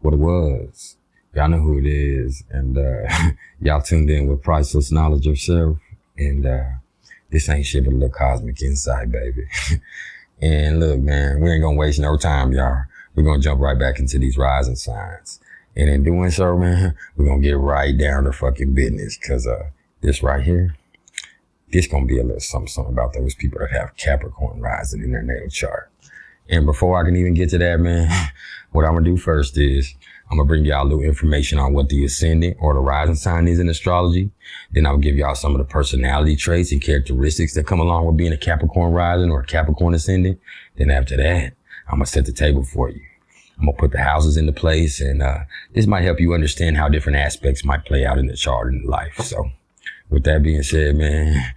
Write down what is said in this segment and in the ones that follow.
what it was. Y'all know who it is. And y'all tuned in with Priceless Knowledge of Self. And this ain't shit but a little cosmic insight, baby. And look, man, we ain't gonna waste no time, y'all. We're gonna jump right back into these rising signs. And in doing so, man, we're gonna get right down to fucking business. Cause this right here, this gonna be a little something about those people that have Capricorn rising in their natal chart. And before I can even get to that, man, what I'm gonna do first is I'm gonna bring y'all a little information on what the ascendant or the rising sign is in astrology. Then I'll give y'all some of the personality traits and characteristics that come along with being a Capricorn rising or a Capricorn ascendant. Then after that, I'm gonna set the table for you. I'm gonna put the houses into place, and this might help you understand how different aspects might play out in the chart and life. So with that being said, man,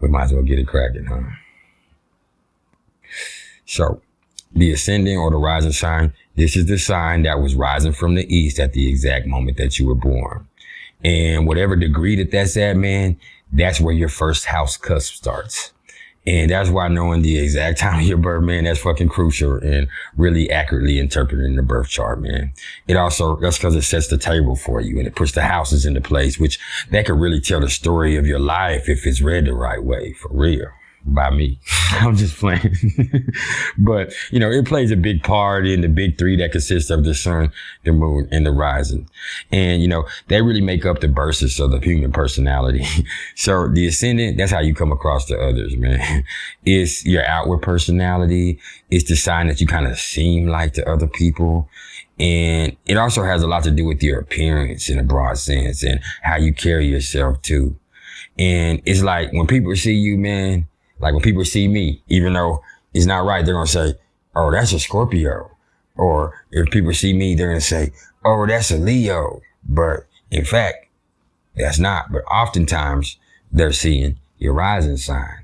we might as well get it cracking, huh? So the ascendant or the rising sign, this is the sign that was rising from the east at the exact moment that you were born. And whatever degree that that's at, man, that's where your first house cusp starts. And that's why knowing the exact time of your birth, man, that's fucking crucial and really accurately interpreting the birth chart, man. It also, that's because it sets the table for you and it puts the houses into place, which that could really tell the story of your life if it's read the right way, for real. By me. I'm just playing. But, you know, it plays a big part in the big three that consists of the sun, the moon, and the rising. And, you know, they really make up the bursts of the human personality. So the ascendant, that's how you come across to others, man. It's your outward personality. It's the sign that you kind of seem like to other people. And it also has a lot to do with your appearance in a broad sense and how you carry yourself too. And it's like when people see you, man, like when people see me, even though it's not right, they're going to say, oh, that's a Scorpio. Or if people see me, they're going to say, oh, that's a Leo. But in fact, that's not. But oftentimes they're seeing your rising sign.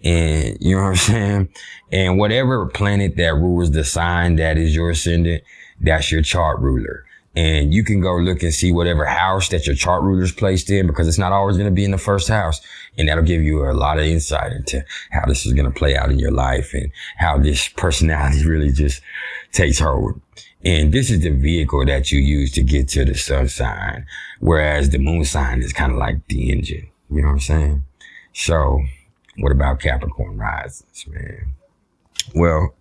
And you know what I'm saying? And whatever planet that rules the sign that is your ascendant, that's your chart ruler. And you can go look and see whatever house that your chart ruler is placed in, because it's not always going to be in the first house. And that'll give you a lot of insight into how this is going to play out in your life and how this personality really just takes hold. And this is the vehicle that you use to get to the sun sign, whereas the moon sign is kind of like the engine. You know what I'm saying? So what about Capricorn risings, man? Well,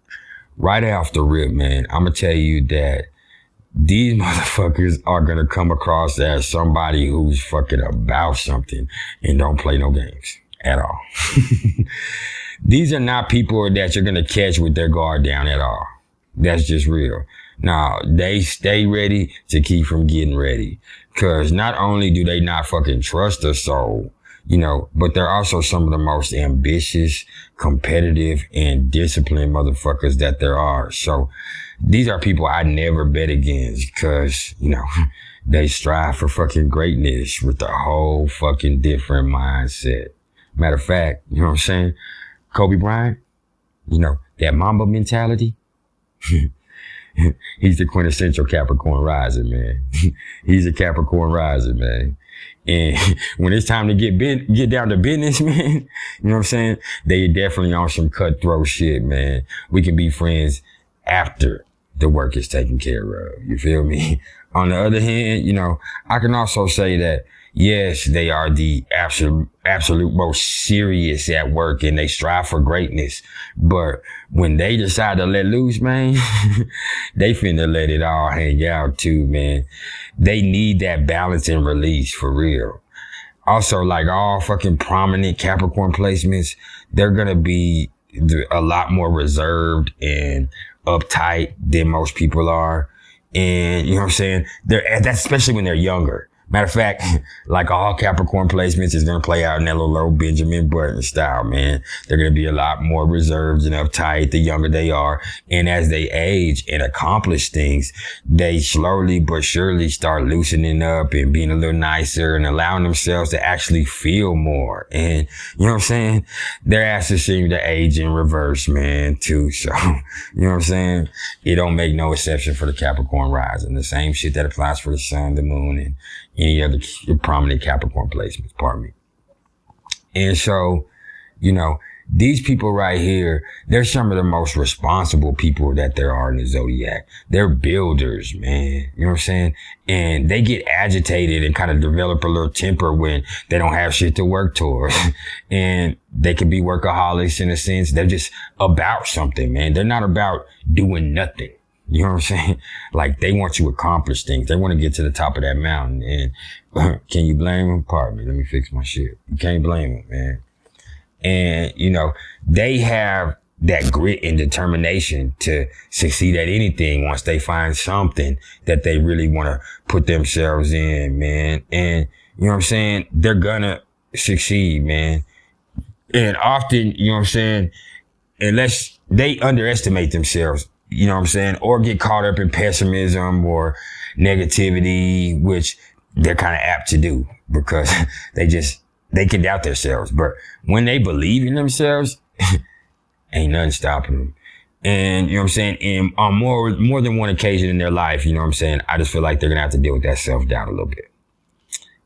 right off the rip, man, I'm going to tell you that these motherfuckers are going to come across as somebody who's fucking about something and don't play no games at all. These are not people that you're going to catch with their guard down at all. That's just real. Now, they stay ready to keep from getting ready. Because not only do they not fucking trust the soul, you know, but they're also some of the most ambitious, competitive, and disciplined motherfuckers that there are. So these are people I never bet against because, you know, they strive for fucking greatness with a whole fucking different mindset. Matter of fact, you know what I'm saying? Kobe Bryant, you know, that Mamba mentality. He's the quintessential Capricorn rising, man. He's a Capricorn rising, man. And when it's time to get down to business, man, you know what I'm saying? They definitely on some cutthroat shit, man. We can be friends after the work is taken care of. You feel me? On the other hand, you know, I can also say that, yes, they are the absolute most serious at work and they strive for greatness. But when they decide to let loose, man, they finna let it all hang out too, man. They need that balance and release for real. Also, like all fucking prominent Capricorn placements, they're gonna be a lot more reserved and uptight than most people are. And you know what I'm saying? That's especially when they're younger. Matter of fact, like all Capricorn placements is going to play out in that little old Benjamin Button style, man. They're going to be a lot more reserved and uptight the younger they are. And as they age and accomplish things, they slowly but surely start loosening up and being a little nicer and allowing themselves to actually feel more. And you know what I'm saying? Their asses seem to age in reverse, man, too. So, you know what I'm saying? It don't make no exception for the Capricorn rising. The same shit that applies for the sun, the moon, and any other prominent Capricorn placements, pardon me. And so, you know, these people right here, they're some of the most responsible people that there are in the zodiac. They're builders, man. You know what I'm saying? And they get agitated and kind of develop a little temper when they don't have shit to work towards. And they can be workaholics in a sense. They're just about something, man. They're not about doing nothing. You know what I'm saying? Like, they want to accomplish things. They want to get to the top of that mountain. And can you blame them? Pardon me. Let me fix my shit. You can't blame them, man. And, you know, they have that grit and determination to succeed at anything once they find something that they really want to put themselves in, man. And, you know what I'm saying? They're gonna succeed, man. And often, you know what I'm saying? Unless they underestimate themselves, you know what I'm saying? Or get caught up in pessimism or negativity, which they're kind of apt to do because they can doubt themselves. But when they believe in themselves, ain't nothing stopping them. And, you know what I'm saying? And on more than one occasion in their life, you know what I'm saying? I just feel like they're going to have to deal with that self-doubt a little bit.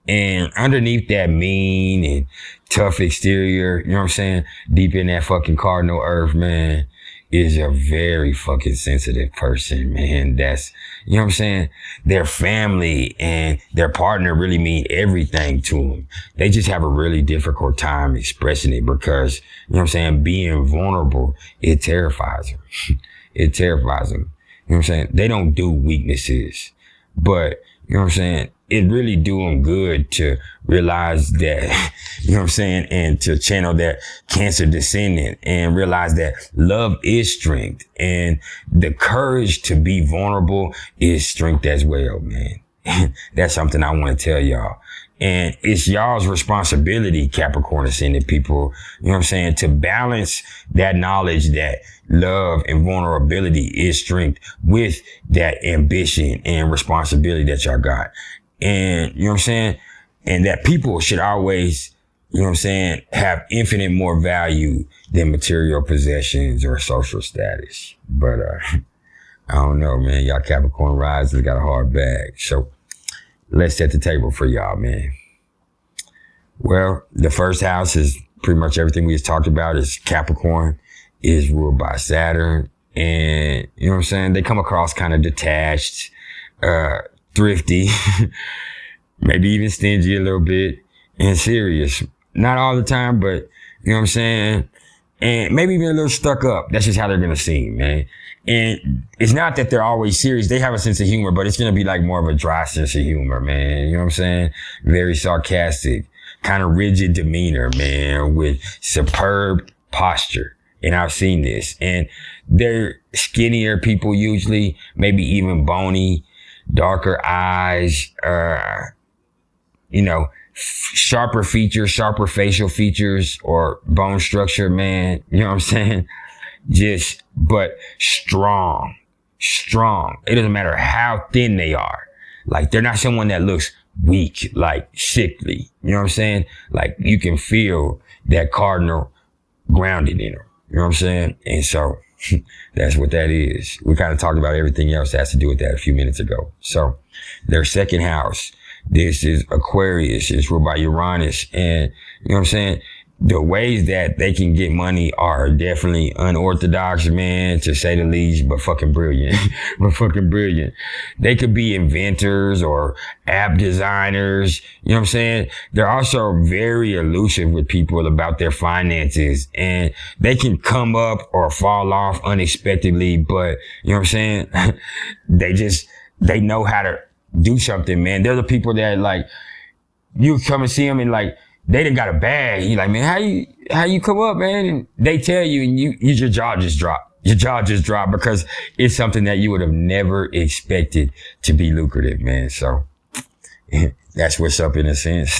And underneath that mean and tough exterior, you know what I'm saying? Deep in that fucking cardinal earth, man, is a very fucking sensitive person, man. That's, you know what I'm saying? Their family and their partner really mean everything to them. They just have a really difficult time expressing it because, you know what I'm saying? Being vulnerable, it terrifies them. It terrifies them. You know what I'm saying? They don't do weaknesses, but, you know what I'm saying? It really do them good to realize that, you know what I'm saying? And to channel that Cancer descendant and realize that love is strength and the courage to be vulnerable is strength as well, man. That's something I want to tell y'all. And it's y'all's responsibility, Capricorn ascendant people, you know what I'm saying, to balance that knowledge that love and vulnerability is strength with that ambition and responsibility that y'all got. And, you know what I'm saying? And that people should always, you know what I'm saying, have infinite more value than material possessions or social status. But, I don't know, man. Y'all Capricorn risers got a hard bag. So let's set the table for y'all, man. Well, the first house is pretty much everything we just talked about is Capricorn, is ruled by Saturn. And, you know what I'm saying? They come across kind of detached, thrifty, maybe even stingy a little bit, and serious. Not all the time, but, you know what I'm saying? And maybe even a little stuck up. That's just how they're going to seem, man. And it's not that they're always serious. They have a sense of humor, but it's going to be like more of a dry sense of humor, man. You know what I'm saying? Very sarcastic, kind of rigid demeanor, man, with superb posture. And I've seen this. And they're skinnier people usually, maybe even bony, darker eyes, you know, sharper features, sharper facial features or bone structure, man. You know what I'm saying? But strong. It doesn't matter how thin they are. Like, they're not someone that looks weak, like sickly. You know what I'm saying? Like, you can feel that cardinal grounded in them. You know what I'm saying? And so that's what that is. We kind of talked about everything else that has to do with that a few minutes ago. So their second house, this is Aquarius. It's ruled by Uranus. And you know what I'm saying? The ways that they can get money are definitely unorthodox, man, to say the least, but fucking brilliant. They could be inventors or app designers. You know what I'm saying? They're also very elusive with people about their finances, and they can come up or fall off unexpectedly, but you know what I'm saying? They know how to do something, man. They're the people that, like, you come and see them and, like, they done got a bag. You like, man, how you come up, man? And they tell you, and your jaw just dropped. Your jaw just dropped because it's something that you would have never expected to be lucrative, man. So that's what's up in a sense.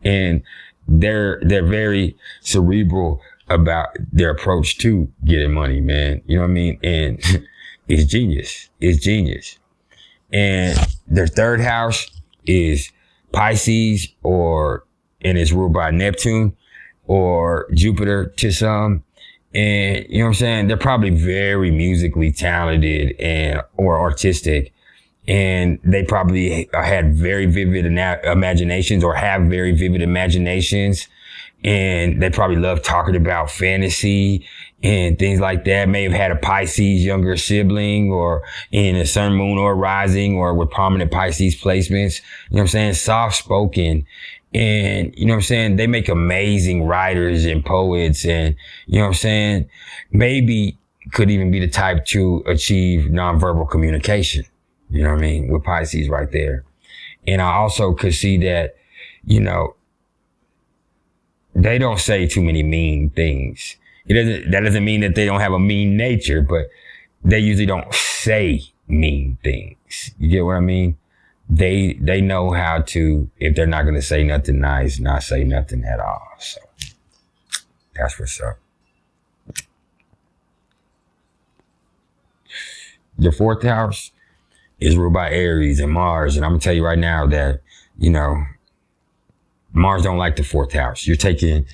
And they're very cerebral about their approach to getting money, man. You know what I mean? And it's genius. And their third house is Pisces, and it's ruled by Neptune or Jupiter to some. And you know what I'm saying? They're probably very musically talented or artistic. And they probably had very vivid imaginations or have very vivid imaginations. and they probably love talking about fantasy and things like that. May have had a Pisces younger sibling, or in a sun, moon, or rising, or with prominent Pisces placements. You know what I'm saying? Soft spoken. And, you know what I'm saying? They make amazing writers and poets, and, you know what I'm saying? Maybe could even be the type to achieve nonverbal communication. You know what I mean? With Pisces right there. And I also could see that, you know, they don't say too many mean things. That doesn't mean that they don't have a mean nature, but they usually don't say mean things. You get what I mean? They know how to, if they're not going to say nothing nice, not say nothing at all. So that's what's up. The fourth house is ruled by Aries and Mars. And I'm going to tell you right now that, you know, Mars don't like the fourth house. You're taking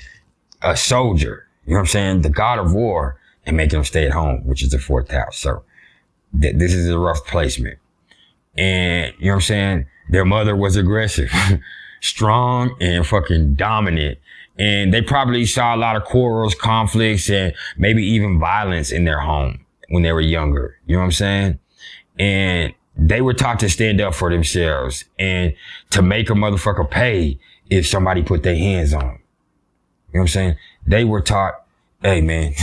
a soldier, you know what I'm saying, the god of war, and making him stay at home, which is the fourth house. So this is a rough placement. And, you know what I'm saying, their mother was aggressive, strong and fucking dominant. And they probably saw a lot of quarrels, conflicts, and maybe even violence in their home when they were younger. You know what I'm saying? And they were taught to stand up for themselves and to make a motherfucker pay if somebody put their hands on them. You know what I'm saying? They were taught, hey man,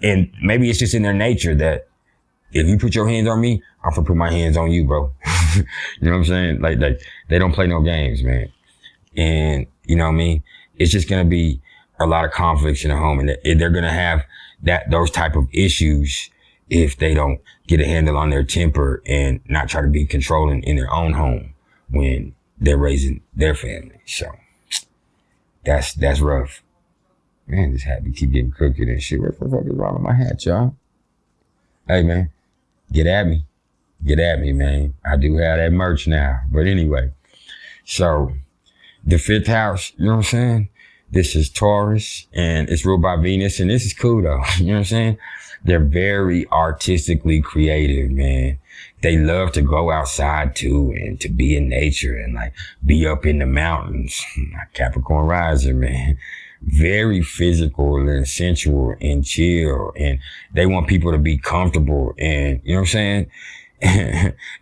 and maybe it's just in their nature that if you put your hands on me, I'm gonna put my hands on you, bro. You know what I'm saying? Like they don't play no games, man. And you know what I mean? It's just gonna be a lot of conflicts in the home, and they're gonna have those type of issues if they don't get a handle on their temper and not try to be controlling in their own home when they're raising their family. So that's rough. Man, this hat keep getting crooked and shit. What the fuck is wrong with my hat, y'all? Hey man, get at me. Get at me, man. I do have that merch now. But anyway, so the fifth house, you know what I'm saying? This is Taurus, and it's ruled by Venus, and this is cool though. You know what I'm saying? They're very artistically creative, man. They love to go outside too, and to be in nature and like be up in the mountains. Capricorn rising, man. Very physical and sensual and chill, and they want people to be comfortable, and you know what I'm saying?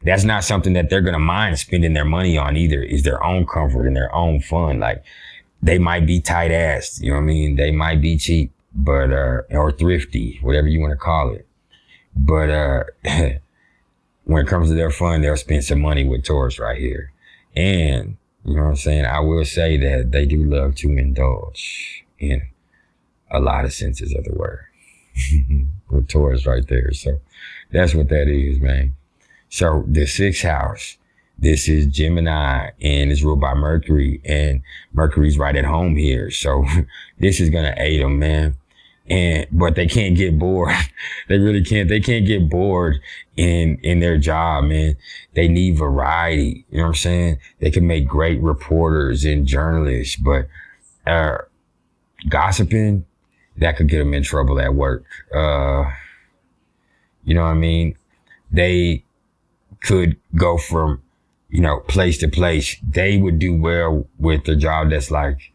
That's not something that they're gonna mind spending their money on either, is their own comfort and their own fun. Like they might be tight assed, you know what I mean? They might be cheap, but or thrifty, whatever you want to call it. But when it comes to their fun, they'll spend some money with Taurus right here. And you know what I'm saying? I will say that they do love to indulge in a lot of senses of the word. With Taurus right there. So that's what that is, man. So the sixth house, this is Gemini, and it's ruled by Mercury, and Mercury's right at home here. So this is going to aid them, man. But they can't get bored. They really can't. They can't get bored in their job, man. They need variety. You know what I'm saying? They can make great reporters and journalists, but gossiping, that could get them in trouble at work. You know what I mean? They could go from, you know, place to place. They would do well with a job that's like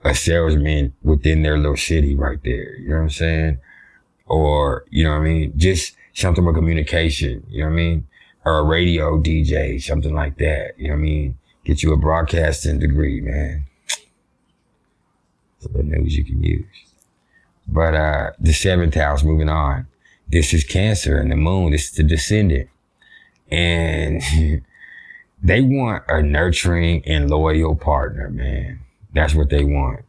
a salesman within their little city right there. You know what I'm saying? Or, you know what I mean? Just something with communication, you know what I mean? Or a radio DJ, something like that. You know what I mean? Get you a broadcasting degree, man. That's the news you can use. But the seventh house, moving on. This is Cancer and the moon. This is the descendant. And they want a nurturing and loyal partner, man. That's what they want.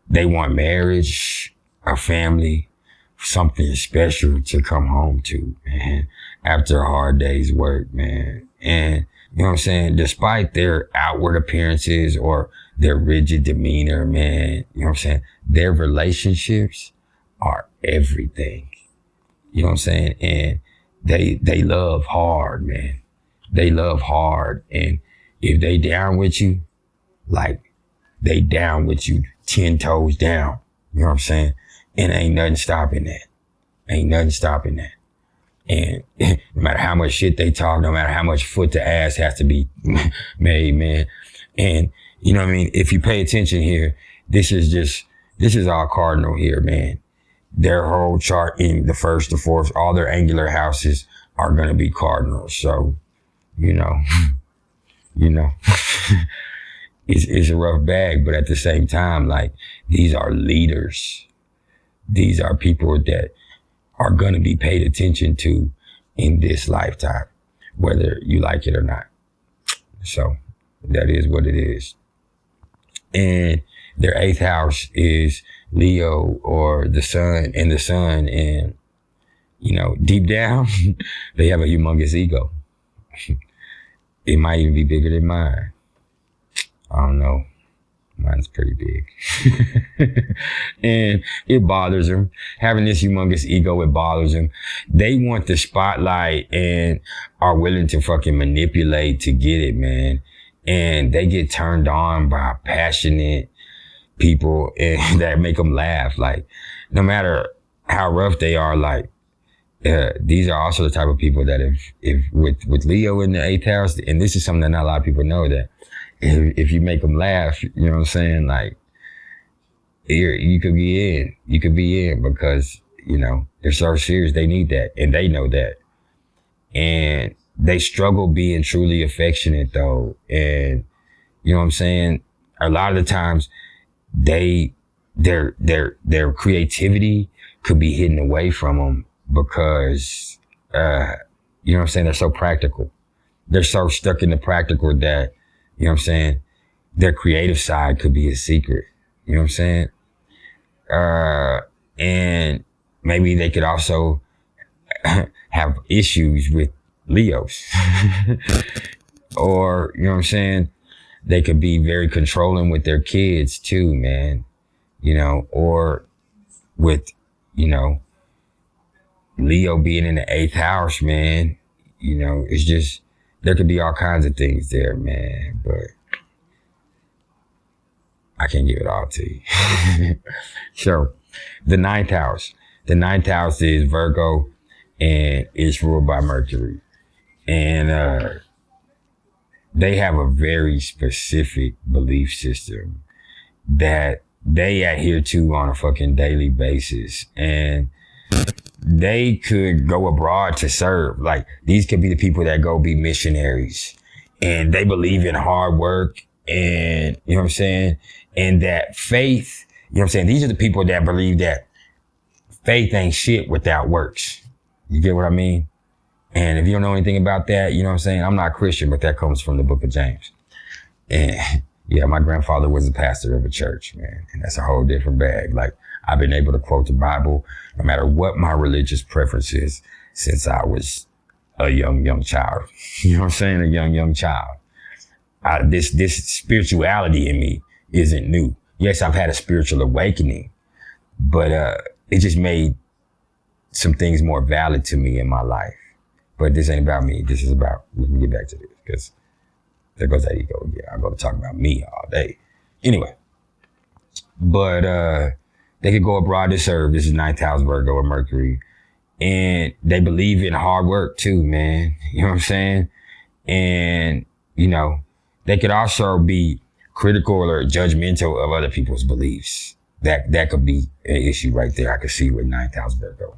They want marriage, a family, something special to come home to, man, after a hard day's work, man. And you know what I'm saying? Despite their outward appearances or their rigid demeanor, man, you know what I'm saying? Their relationships are everything. You know what I'm saying? And they love hard, man. They love hard. And if they down with you, like they down with you 10 toes down. You know what I'm saying? And ain't nothing stopping that. Ain't nothing stopping that. And no matter how much shit they talk, no matter how much foot to ass has to be made, man. And you know what I mean? If you pay attention here, this is all cardinal here, man. Their whole chart in the first, the fourth, all their angular houses are going to be cardinals. So, you know, it's a rough bag, but at the same time, like, these are leaders. These are people that are going to be paid attention to in this lifetime, whether you like it or not. So that is what it is. And their 8th house is Leo, or the sun. And, you know, deep down, they have a humongous ego. It might even be bigger than mine. I don't know. Mine's pretty big. And it bothers them. Having this humongous ego, it bothers them. They want the spotlight and are willing to fucking manipulate to get it, man. And they get turned on by passionate people and that make them laugh. Like, no matter how rough they are, like, these are also the type of people that if with Leo in the 8th house, and this is something that not a lot of people know, that if you make them laugh, you know what I'm saying? Like, you could be in because, you know, they're so serious. They need that. And they know that. And they struggle being truly affectionate though. And you know what I'm saying? A lot of the times their creativity could be hidden away from them because, you know what I'm saying? They're so practical. They're so stuck in the practical that, you know what I'm saying, their creative side could be a secret. You know what I'm saying? And maybe they could also have issues with Leos. Or, you know what I'm saying, they could be very controlling with their kids too, man. You know, or with, you know, Leo being in the 8th house, man. You know, it's just, there could be all kinds of things there, man, but I can't give it all to you. So, the 9th house. The 9th house is Virgo, and it's ruled by Mercury. And they have a very specific belief system that they adhere to on a fucking daily basis. And they could go abroad to serve. Like, these could be the people that go be missionaries, and they believe in hard work, and, you know what I'm saying? And that faith, you know what I'm saying? These are the people that believe that faith ain't shit without works. You get what I mean? And if you don't know anything about that, you know what I'm saying? I'm not Christian, but that comes from the book of James. And yeah, my grandfather was a pastor of a church, man. And that's a whole different bag. Like, I've been able to quote the Bible no matter what my religious preference is since I was a young child. You know what I'm saying? A young child. This spirituality in me isn't new. Yes, I've had a spiritual awakening, but it just made some things more valid to me in my life. But this ain't about me. This is about, we can get back to this because there goes that ego again. I'm going to talk about me all day. Anyway, but they could go abroad to serve. This is 9th house, Virgo, or Mercury. And they believe in hard work too, man. You know what I'm saying? And, you know, they could also be critical or judgmental of other people's beliefs. That could be an issue right there. I could see with 9th house, Virgo.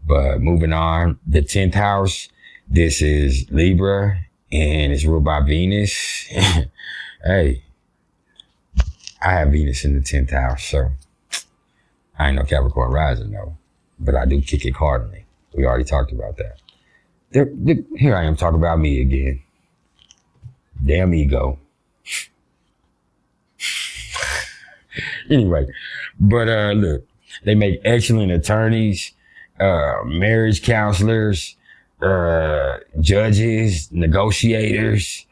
But moving on, the 10th house, this is Libra, and it's ruled by Venus. Hey, I have Venus in the 10th house, so I ain't no Capricorn rising though, but I do kick it cardinally. We already talked about that. Here I am talking about me again. Damn ego. Anyway, but look, they make excellent attorneys, marriage counselors, judges, negotiators,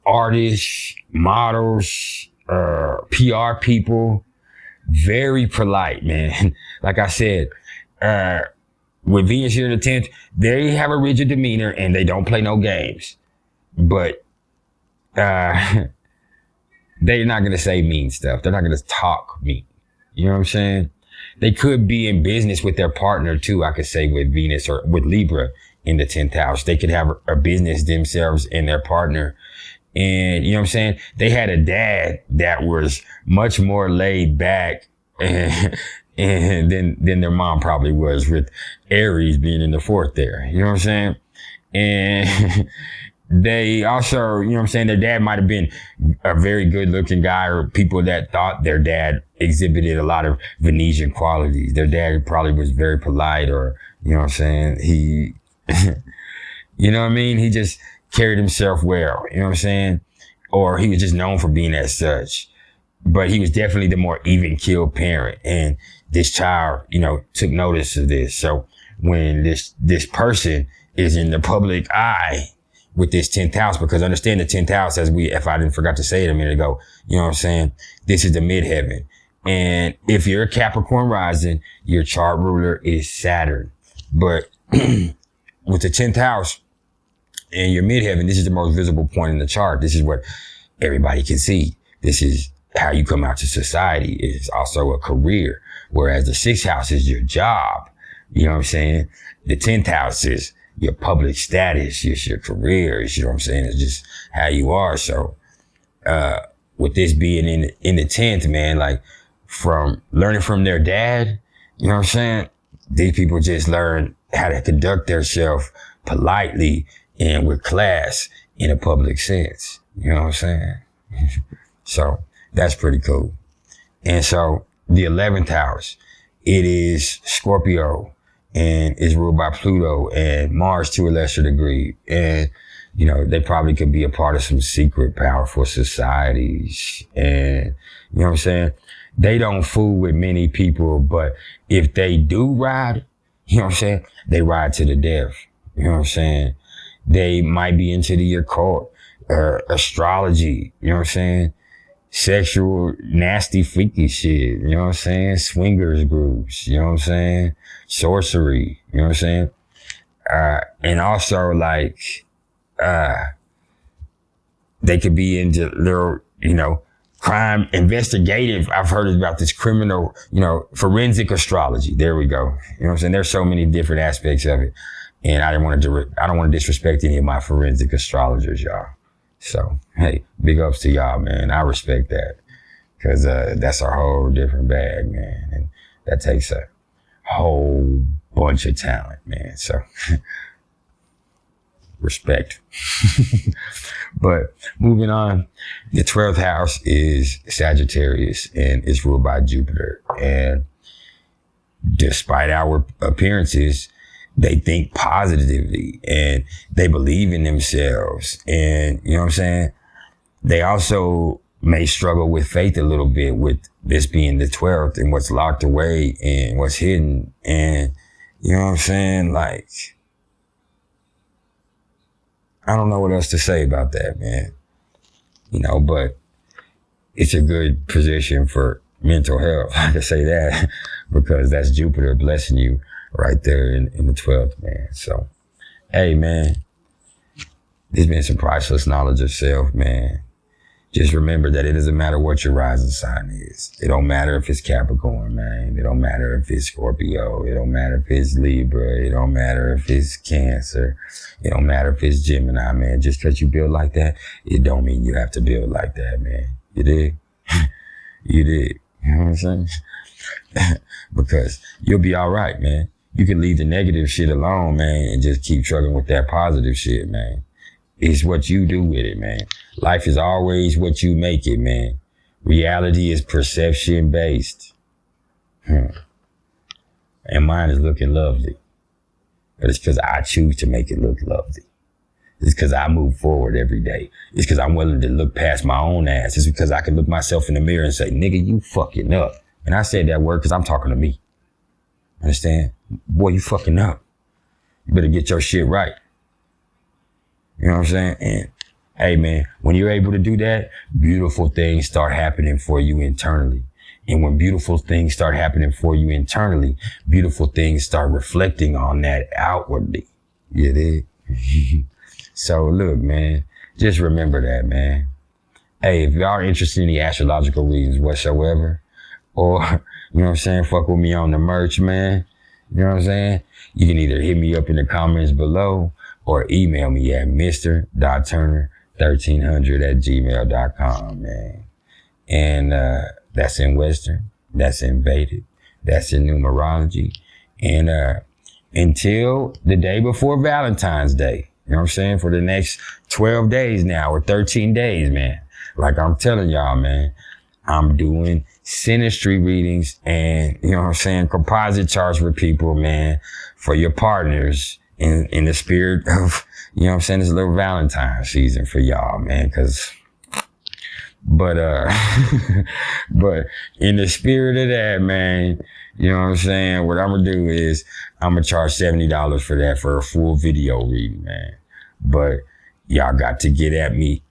artists, models, PR people. Very polite, man. Like I said, with Venus here in the 10th, they have a rigid demeanor and they don't play no games. But they're not going to say mean stuff. They're not going to talk mean. You know what I'm saying? They could be in business with their partner too, I could say, with Venus or with Libra in the 10th house. They could have a business themselves and their partner, And you know what I'm saying? They had a dad that was much more laid back and than their mom probably was, with Aries being in the fourth there. You know what I'm saying? And they also, you know what I'm saying, their dad might have been a very good looking guy, or people that thought their dad exhibited a lot of Venetian qualities. Their dad probably was very polite, or, you know what I'm saying, he, you know what I mean? He just carried himself well, you know what I'm saying? Or he was just known for being as such. But he was definitely the more even keeled parent. And this child, you know, took notice of this. So when this person is in the public eye with this 10th house, because understand the 10th house, if I didn't forgot to say it a minute ago, you know what I'm saying? This is the midheaven. And if you're a Capricorn rising, your chart ruler is Saturn. But with the 10th house and your midheaven, this is the most visible point in the chart. This is what everybody can see. This is how you come out to society. It's also a career. Whereas the 6th house is your job. You know what I'm saying? The 10th house is your public status, it's your career, you know what I'm saying? It's just how you are. So, with this being in the 10th, man, like from learning from their dad, you know what I'm saying? These people just learn how to conduct themselves politely and with class in a public sense. You know what I'm saying? So that's pretty cool. And so the 11th house, it is Scorpio, and is ruled by Pluto and Mars to a lesser degree. And, you know, they probably could be a part of some secret powerful societies. And, you know what I'm saying? They don't fool with many people, but if they do ride, you know what I'm saying? They ride to the death. You know what I'm saying? They might be into the occult, astrology, you know what I'm saying? Sexual, nasty, freaky shit, you know what I'm saying? Swingers groups, you know what I'm saying? Sorcery, you know what I'm saying? And also like, they could be into little, you know, crime, investigative. I've heard about this criminal, you know, forensic astrology. There we go. You know what I'm saying? There's so many different aspects of it. And I don't want to disrespect any of my forensic astrologers, y'all. So, hey, big ups to y'all, man. I respect that, because that's a whole different bag, man. And that takes a whole bunch of talent, man. So, respect. But moving on, the 12th house is Sagittarius and is ruled by Jupiter. And despite our appearances, they think positively and they believe in themselves. And you know what I'm saying? They also may struggle with faith a little bit, with this being the 12th and what's locked away and what's hidden. And you know what I'm saying? Like, I don't know what else to say about that, man. You know, but it's a good position for mental health. I can say that because that's Jupiter blessing you right there in the 12th, man. So, hey, man, there's been some priceless knowledge of self, man. Just remember that it doesn't matter what your rising sign is. It don't matter if it's Capricorn, man. It don't matter if it's Scorpio. It don't matter if it's Libra. It don't matter if it's Cancer. It don't matter if it's Gemini, man. Just because you build like that, it don't mean you have to build like that, man. You dig? You dig? You know what I'm saying? Because you'll be all right, man. You can leave the negative shit alone, man, and just keep trucking with that positive shit, man. It's what you do with it, man. Life is always what you make it, man. Reality is perception based. And mine is looking lovely. But it's because I choose to make it look lovely. It's because I move forward every day. It's because I'm willing to look past my own ass. It's because I can look myself in the mirror and say, nigga, you fucking up. And I said that word because I'm talking to me. Understand? Boy, you fucking up. You better get your shit right. You know what I'm saying? And hey, man, when you're able to do that, beautiful things start happening for you internally. And when beautiful things start happening for you internally, beautiful things start reflecting on that outwardly. You dig? So look, man, just remember that, man. Hey, if y'all are interested in the astrological readings whatsoever, or, you know what I'm saying, fuck with me on the merch, man. You know what I'm saying? You can either hit me up in the comments below or email me at mr.turner 1300@gmail.com, man. And that's in Western, that's in Vedic, that's in numerology. And until the day before Valentine's Day, you know what I'm saying? For the next 12 days now, or 13 days, man. Like I'm telling y'all, man, I'm doing synastry readings and, you know what I'm saying, composite charts for people, man, for your partners in the spirit of, you know what I'm saying, this little Valentine season for y'all, man, but in the spirit of that, man, you know what I'm saying, what I'm gonna do is I'm gonna charge $70 for that for a full video reading, man. But y'all got to get at me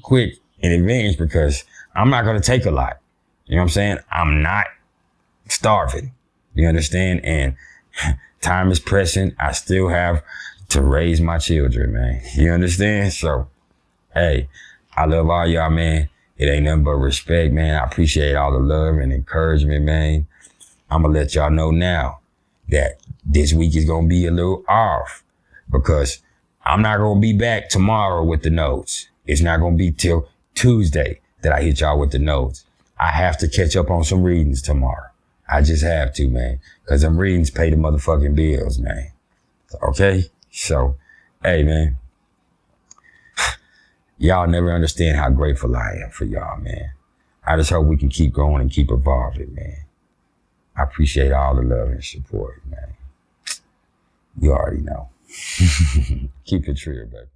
quick in advance because I'm not gonna take a lot. You know what I'm saying? I'm not starving. You understand? And time is pressing. I still have to raise my children, man. You understand? So, hey, I love all y'all, man. It ain't nothing but respect, man. I appreciate all the love and encouragement, man. I'm gonna let y'all know now that this week is gonna be a little off because I'm not gonna be back tomorrow with the notes. It's not gonna be till Tuesday that I hit y'all with the notes. I have to catch up on some readings tomorrow. I just have to, man, because them readings pay the motherfucking bills, man. Okay? So, hey, man. Y'all never understand how grateful I am for y'all, man. I just hope we can keep growing and keep evolving, man. I appreciate all the love and support, man. You already know. Keep it real, baby.